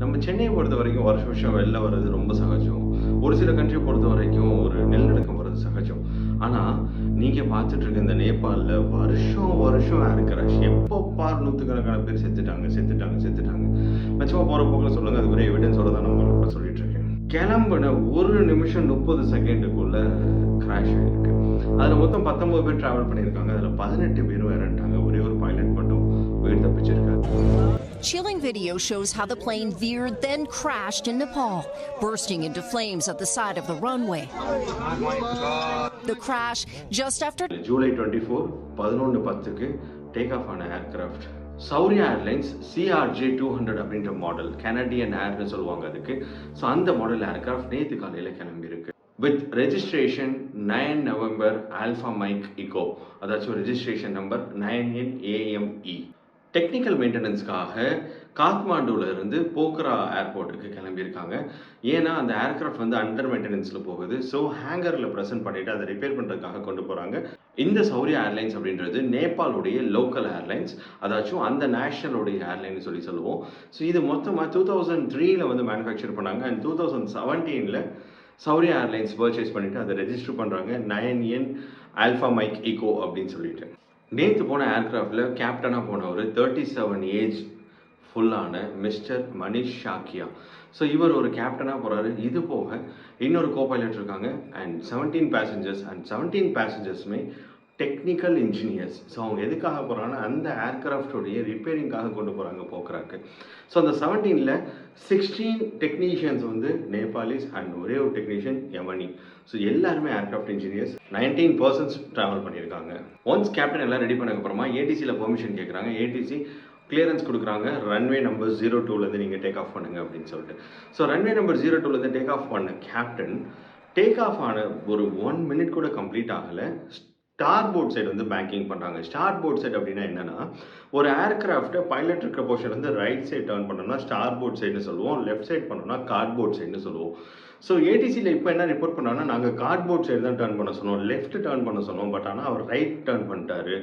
நம்ம சென்னையை பொறுத்த வரைக்கும் வருஷம் வெளில வர்றது ரொம்ப சகஜம். ஒரு சில கண்ட்ரியை பொறுத்த வரைக்கும் ஒரு நிலநடுக்கம் வர்றது சகஜம். ஆனா, நீங்க பார்த்துட்டு இருக்க இந்த நேபாள்ல வருஷம் ஏர் கிராஷ். எப்போ பார் நூத்துக்கணக்கான பேர் செத்துட்டாங்க. நிச்சயமா போற போக்குல சொல்லுங்க. அதுக்கு ஒரு எவிடன்ஸோட தான் நான் உங்களுக்கு இப்ப சொல்லிட்டு இருக்கேன். கிளம்புன 1 நிமிஷம் 30 செகண்டுக்குள்ள கிராஷ் ஆயிருக்கு. அதுல மொத்தம் 19 பேர் டிராவல் பண்ணியிருக்காங்க. அதுல 18 பேரும் இறந்துட்டாங்க. ஒரே ஒரு பைலட் மட்டும் உயிர் தப்பிச்சிருக்காரு. Chilling video shows how the plane veered, then crashed in Nepal, bursting into flames at the side of the runway. The crash just after July 24, 11:10க்கு டேக் ஆஃப் ஆன ஏர்கிராஃப்ட் சௌரியா ஏர்லைன்ஸ் CRJ-200 அப்படின்ற model, Canadian ஏர்னு சொல்லுவாங்க அதுக்கு. So அந்த model aircraft நேற்று காலையில் கிளம்பியிருக்கு. With registration 9 November alpha mike echo, அதாச்சும் ரெஜிஸ்ட்ரேஷன் நம்பர் 9NAME. டெக்னிக்கல் மெயின்டெனன்ஸ்க்காக காத்மாண்டுல இருந்து போக்ரா ஏர்போர்ட்டுக்கு கிளம்பியிருக்காங்க. ஏன்னா அந்த ஏர்கிராஃப்ட் வந்து அண்டர் மெயின்டெனன்ஸில் போகுது. ஸோ ஹேங்கரில் ப்ரெசென்ட் பண்ணிவிட்டு அதை ரிப்பேர் பண்ணுறதுக்காக கொண்டு போகிறாங்க. இந்த சௌரியா ஏர்லைன்ஸ் அப்படின்றது நேபாளுடைய லோக்கல் ஏர்லைன்ஸ், அதாச்சும் அந்த நேஷனலுடைய ஏர்லைன்னு சொல்லுவோம். ஸோ இது மொத்தமாக 2003 வந்து மேனுஃபேக்சர் பண்ணாங்க. அண்ட் 2017 சௌரியா ஏர்லைன்ஸ் பர்ச்சேஸ் பண்ணிவிட்டு அதை ரெஜிஸ்டர் பண்ணுறாங்க 9N ஆல்ஃபா மைக் இகோ அப்படின்னு சொல்லிட்டு. நேற்று போன ஏர்கிராஃப்டில் கேப்டனாக போனவர் 37 ஏஜ் ஃபுல்லான மிஸ்டர் மனிஷ் ஷாக்கியா. ஸோ இவர் ஒரு கேப்டனாக போகிறாரு. இது போக இன்னொரு கோபைலட் இருக்காங்க அண்ட் 17 பேசஞ்சர்ஸ். அண்ட் 17 பேசஞ்சர்ஸுமே டெக்னிக்கல் இன்ஜினியர்ஸ். ஸோ அவங்க எதுக்காக போகிறாங்கன்னா அந்த ஏர்கிராஃப்டோடைய ரிப்பேரிங்காக கொண்டு போகிறாங்க போக்குறாக்கு. ஸோ அந்த 17ல் 16 டெக்னீஷியன்ஸ் வந்து நேபாளிஸ் அண்ட் ஒரே ஒரு டெக்னீஷியன் யமனி. ஸோ எல்லாருமே ஏர்கிராஃப்ட் இன்ஜினியர்ஸ். 19 persons ட்ராவல் பண்ணியிருக்காங்க. ஒன்ஸ் கேப்டன் எல்லாம் ரெடி பண்ணதுக்கப்புறமா ஏடிசியில் பெர்மிஷன் கேட்குறாங்க. ஏடிசி கிளியரன்ஸ் கொடுக்குறாங்க. ரன்வே நம்பர் 02லேருந்து நீங்கள் டேக் ஆஃப் பண்ணுங்க அப்படின்னு சொல்லிட்டு. ஸோ ரன்வே நம்பர் 02லேருந்து டேக் ஆஃப் பண்ண கேப்டன் டேக் ஆஃப் ஆன ஒரு 1 minute கூட கம்ப்ளீட் ஆகலை. ஸ்டார் போர்ட் சைடு வந்து பேங்கிங் பண்ணுறாங்க. ஸ்டார் போர்ட் சைடு அப்படின்னா என்னென்னா, ஒரு ஏர்கிராஃப்ட்டை பைலட் இருக்கிற போர்ஷன் வந்து ரைட் சைட் டர்ன் பண்ணோம்னா ஸ்டார் போர்ட் சைடுன்னு சொல்லுவோம், லெஃப்ட் சைட் பண்ணோம்னா கார்ட் போர்ட் சைடுன்னு சொல்லுவோம். ஸோ ஏடிசியில் இப்போ என்ன ரிப்போர்ட் பண்ணாங்கன்னா, நாங்கள் கார்ட் போர்ட் சைடு தான் டர்ன் பண்ண சொன்னோம், லெஃப்ட் டர்ன் பண்ண சொன்னோம். பட் ஆனால் அவர் ரைட் டர்ன் பண்ணிட்டாரு.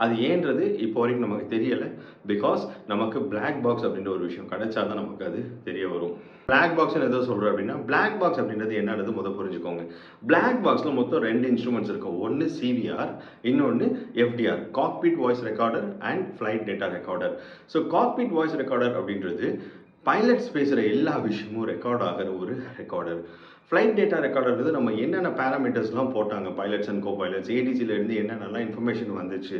அது ஏன்றது இப்போ வரைக்கும் நமக்கு தெரியலை. பிகாஸ் நமக்கு பிளாக் பாக்ஸ் அப்படின்ற ஒரு விஷயம் கிடைச்சா தான் நமக்கு அது தெரிய வரும். பிளாக் பாக்ஸ்னு எதோ சொல்கிறோம் அப்படின்னா, பிளாக் பாக்ஸ் அப்படின்றது என்னது முதல் புரிஞ்சுக்கோங்க. பிளாக் பாக்ஸில் மொத்தம் 2 இன்ஸ்ட்ருமெண்ட்ஸ் இருக்கும். ஒன்று CVR, இன்னொன்று FDR, cockpit voice recorder and flight data recorder. So cockpit voice recorder அப்படின்றது பைலட்ஸ் பேசுகிற எல்லா விஷயமும் ரெக்கார்ட் ஆகிற ஒரு ரெக்கார்டர். ஃப்ளைட் டேட்டா ரெக்கார்டர் நம்ம என்னென்ன பேராமீட்டர்ஸ்லாம் போட்டாங்க பைலட்ஸ் அண்ட் கோ பைலட்ஸ், ஏடிசியிலேருந்து என்னென்னலாம் இன்ஃபர்மேஷன் வந்துச்சு,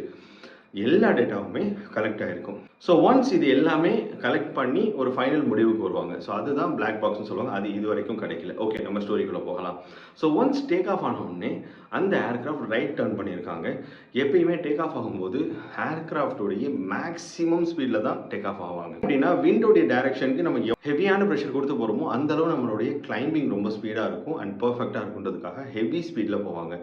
எல்லா டேட்டாவுமே கலெக்ட் ஆகிருக்கும். ஸோ ஒன்ஸ் இது எல்லாமே கலெக்ட் பண்ணி ஒரு ஃபைனல் முடிவுக்கு வருவாங்க. ஸோ அதுதான் பிளாக் பாக்ஸ்னு சொல்லுவாங்க. அது இது வரைக்கும் கிடைக்கல. ஓகே, நம்ம ஸ்டோரிக்குள்ளே போகலாம். ஸோ ஒன்ஸ் டேக் ஆஃப் ஆன உடனே அந்த ஏர்கிராஃப்ட் ரைட் டர்ன் பண்ணியிருக்காங்க. எப்பயுமே டேக் ஆஃப் ஆகும்போது ஏர்கிராஃப்டோடைய மேக்ஸிமம் ஸ்பீடில் தான் டேக் ஆஃப் ஆவாங்க. அப்படின்னா விண்டோடைய டைரக்ஷனுக்கு நம்ம ஹெவியான ப்ரெஷர் கொடுத்து போகிறோமோ அந்தளவு நம்மளுடைய கிளைம்பிங் ரொம்ப ஸ்பீடாக இருக்கும் அண்ட் பர்ஃபெக்டாக இருக்குன்றதுக்காக ஹெவி ஸ்பீடில் போவாங்க.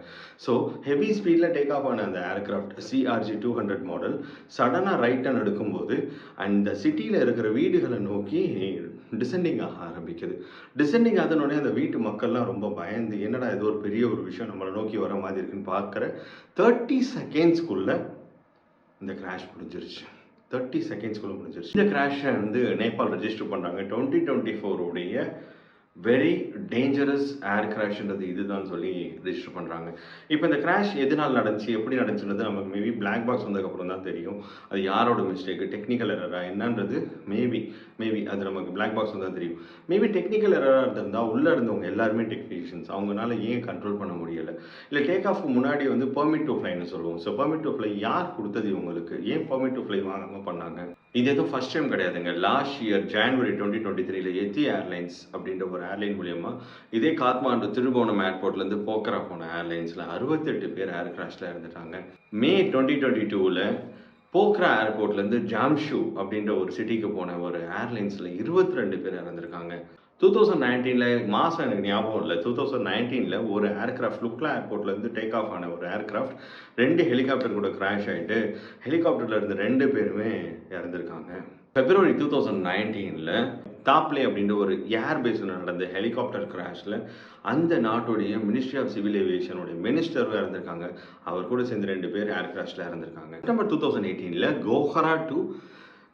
ஸோ ஹெவி ஸ்பீடில் டேக் ஆஃப் ஆன அந்த ஏர்கிராஃப்ட் CRJ-200 மாடல் சடனாக ரைட் டர்ன் எடுக்கும்போது அந்த சிட்டியில் இருக்கிற வீடுகளை நோக்கி டிசெண்டிங் ஆக ஆரம்பிக்குது. டிசெண்டிங் ஆனோடனே அந்த வீட்டு மக்கள்லாம் ரொம்ப பயந்து, என்னடா இது ஒரு பெரிய ஒரு விஷயம் நம்மளை நோக்கி வர மாதிரி இருக்குன்னு பார்க்குற 30 செகண்ட்ஸ்குள்ள இந்த கிராஷ் முடிஞ்சிருச்சு. 30 செகண்ட்ஸ்குள்ள முடிஞ்சிருச்சு. இந்த கிராஷை வந்து நேபாள் ரெஜிஸ்டர் பண்ணுறாங்க. 2024 உடைய வெரி டேஞ்சரஸ் ஏர் கிராஷ்ன்றது இதுதான் சொல்லி ரெஜிஸ்டர் பண்ணுறாங்க. இப்போ இந்த கிராஷ் எதனால் நடந்துச்சு, எப்படி நடந்துச்சுன்றது நமக்கு மேபி பிளாக் பாக்ஸ் வந்ததுக்கப்புறம் தான் தெரியும். அது யாரோட மிஸ்டேக்கு, டெக்னிக்கல் எரரா என்னன்றது மேபி அது நமக்கு பிளாக் பாக்ஸ் தான் தெரியும். மேபி டெக்னிக்கல் எரராக இருந்திருந்தால் உள்ளே இருந்தவங்க எல்லாருமே டெக்னீஷியன்ஸ், அவங்களால ஏன் கண்ட்ரோல் பண்ண முடியலை, இல்லை டேக் ஆஃப்க்கு முன்னாடி வந்து பெர்மிட் டு ஃப்ளைன்னு சொல்லுவோம். ஸோ பெர்மிட் டு ஃப்ளை யார் கொடுத்தது இவங்களுக்கு, ஏன் பெர்மிட் டு ஃப்ளை வாங்காமல் பண்ணாங்க? இது எதுவும் ஃபர்ஸ்ட் டைம் கிடையாதுங்க. லாஸ்ட் இயர் ஜான்வரி 2023 எத்தி ஏர்லைன்ஸ் அப்படின்ற ஒரு ஏர்லைன் மூலியமா இதே காத்மாண்டு திருபுவனம் ஏர்போர்ட்லேருந்து போக்ரா போன ஏர்லைன்ஸில் 68 பேர் ஏர் கிராஷில் இறந்துட்டாங்க. மே 2022 போக்ரா ஏர்போர்ட்லேருந்து ஜாம்ஷு அப்படின்ற ஒரு சிட்டிக்கு போன ஒரு ஏர்லைன்ஸில் 22 பேர் இறந்துருக்காங்க. 2019 மாதம் எனக்கு ஞாபகம் இல்லை. 2019 ஒரு ஏர்கிராஃப்ட் லுக்லா ஏர்போர்ட்லேருந்து டேக் ஆஃப் ஆன ஒரு ஏர்கிராஃப்ட் 2 ஹெலிகாப்டர் கூட கிராஷ் ஆகிட்டு ஹெலிகாப்டரில் இருந்த 2 பேருமே இறந்துருக்காங்க. February 2019 தாப்லே அப்படின்ற ஒரு ஏர்பேஸில் நடந்த ஹெலிகாப்டர் கிராஷில் அந்த நாட்டுடைய மினிஸ்ட்ரி ஆஃப் சிவில் ஏவியேஷனுடைய மினிஸ்டரும் இறந்துருக்காங்க. அவர் கூட சேர்ந்து 2 பேர் ஏர் கிராஷில் இறந்துருக்காங்க. September 2018 கோஹரா டு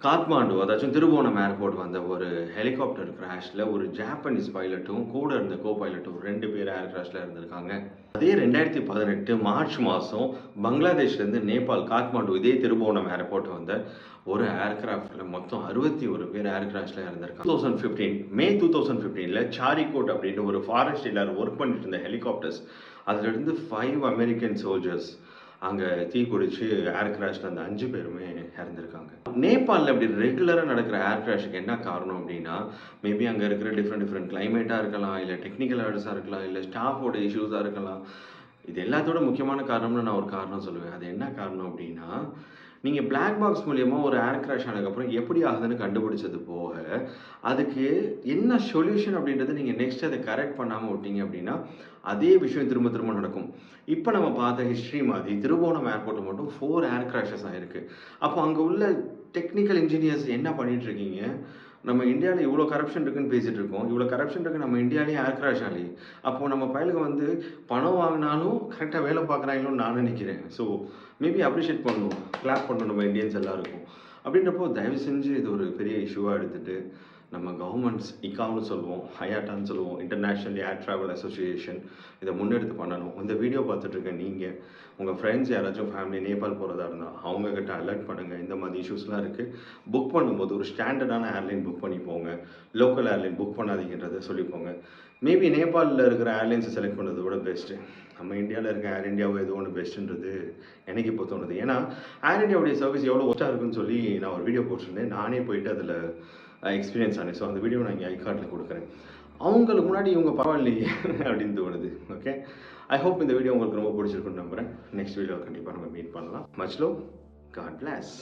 காத்மாண்டு அதாச்சும் திருவோணம் ஏர்போர்ட் வந்த ஒரு ஹெலிகாப்டர் கிராஷில் ஒரு ஜாப்பனீஸ் பைலட்டும் கூட இருந்த கோ பைலட்டும் 2 பேர் ஏர் கிராஷில் இருந்திருக்காங்க. அதே 2018 மார்ச் மாதம் பங்களாதேஷ்லேருந்து நேபாள் காத்மாண்டு இதே திருவோணம் ஏர்போர்ட் வந்த ஒரு ஏர்கிராஃப்டில் மொத்தம் 61 பேர் ஏர் கிராஷில் இருந்திருக்காங்க. 2015 மே 2015 சாரிகோட் அப்படின்னு ஒரு ஃபாரஸ்ட் எல்லாரும் ஒர்க் பண்ணிட்டு இருந்த ஹெலிகாப்டர்ஸ் அதிலிருந்து 5 அமெரிக்கன் சோல்ஜர்ஸ் அங்கே தீ குடிச்சு ஏர் கிராஷில் அந்த 5 பேருமே இறந்துருக்காங்க. நேபாளில் அப்படி ரெகுலராக நடக்கிற ஏர் கிராஷுக்கு என்ன காரணம் அப்படின்னா, மேபி அங்கே இருக்கிற டிஃப்ரெண்ட் கிளைமேட்டாக இருக்கலாம், இல்லை டெக்னிக்கல் எரர்ஸாக இருக்கலாம், இல்லை ஸ்டாஃபோட இஷ்யூஸாக இருக்கலாம். இது எல்லாத்தோட முக்கியமான காரணம்னு நான் ஒரு காரணம் சொல்லுவேன். அது என்ன காரணம் அப்படின்னா, நீங்கள் பிளாக் பாக்ஸ் மூலியமாக ஒரு ஏர் கிராஷ் ஆனதுக்கப்புறம் எப்படி ஆகுதுன்னு கண்டுபிடிச்சது போக, அதுக்கு என்ன சொல்யூஷன் அப்படின்றத நீங்கள் நெக்ஸ்ட் அதை கரெக்ட் பண்ணாமல் விட்டீங்க அப்படின்னா அதே விஷயம் திரும்ப திரும்ப நடக்கும். இப்போ நம்ம பார்த்த ஹிஸ்ட்ரி மாதிரி திருவோணம் ஏர்போர்ட்டில் மட்டும் 4 ஏர் கிராஷஸ் ஆகிருக்கு. அப்போ அங்கே உள்ள டெக்னிக்கல் இன்ஜினியர்ஸ் என்ன பண்ணிட்டு இருக்கீங்க? நம்ம இந்தியாவில் இவ்வளோ கரப்ஷன் இருக்குன்னு பேசிகிட்டு இருக்கோம். இவ்வளோ கரப்ஷன் இருக்குது நம்ம இந்தியாவிலேயே ஏர் கிராஷ் ஆகி. அப்போது நம்ம பயலுக்கு பணம் வாங்கினாலும் கரெக்டாக வேலை பார்க்குறாங்களோன்னு நான் நினைக்கிறேன். ஸோ மேபி அப்ரிஷியேட் பண்ணணும், கிளாப் பண்ணணும் நம்ம இந்தியன்ஸ் எல்லாருக்கும். அப்படின்றப்போ தயவு செஞ்சு இது ஒரு பெரிய இஷ்யூவாக எடுத்துகிட்டு நம்ம கவர்மெண்ட்ஸ் இக்கான்னு சொல்லுவோம், ஹயாட்டான்னு சொல்லுவோம், இன்டர்நேஷ்னல் ஏர் ட்ராவல் அசோசியேஷன் இதை முன்னெடுத்து பண்ணணும். இந்த வீடியோ பார்த்துட்ருக்க நீங்கள் உங்கள் ஃப்ரெண்ட்ஸ் யாராச்சும் ஃபேமிலி நேபாள் போகிறதா இருந்தால் அவங்கக்கிட்ட அலர்ட் பண்ணுங்கள். இந்த மாதிரி இஷ்யூஸ்லாம் இருக்குது. புக் பண்ணும்போது ஒரு ஸ்டாண்டர்டான ஏர்லைன் புக் பண்ணி போங்க, லோக்கல் ஏர்லைன் புக் பண்ணாதீங்கன்றதை சொல்லிப்போங்க. மேபி நேபாளில் இருக்கிற ஏர்லைன்ஸை செலக்ட் பண்ணுறதை விட பெஸ்ட்டு நம்ம இந்தியாவில் இருக்க ஏர் இந்தியாவோ ஏதோ ஒன்று பெஸ்ட்டுன்றது எனக்கு இப்போ தோணுது. ஏன்னா ஏர் இந்தியாவுடைய சர்வீஸ் எவ்வளோ ஒஸ்ட்டாக இருக்குன்னு சொல்லி நான் ஒரு வீடியோ போட்டிருந்தேன். நானே போயிட்டு அதில் எக்ஸ்பீரியன்ஸ் ஆனேன். ஸோ அந்த வீடியோ நான் இங்கே ஐகார்டில் கொடுக்குறேன். அவங்களுக்கு முன்னாடி இவங்க பரவாயில்லையே அப்படின்னு தோணுது. ஓகே, ஐ ஹோப் இந்த வீடியோ உங்களுக்கு ரொம்ப பிடிச்சிருக்குன்னு நம்புகிறேன். நெக்ஸ்ட் வீடியோ கண்டிப்பாக நம்ம மீட் பண்ணலாம். Much love, god plus.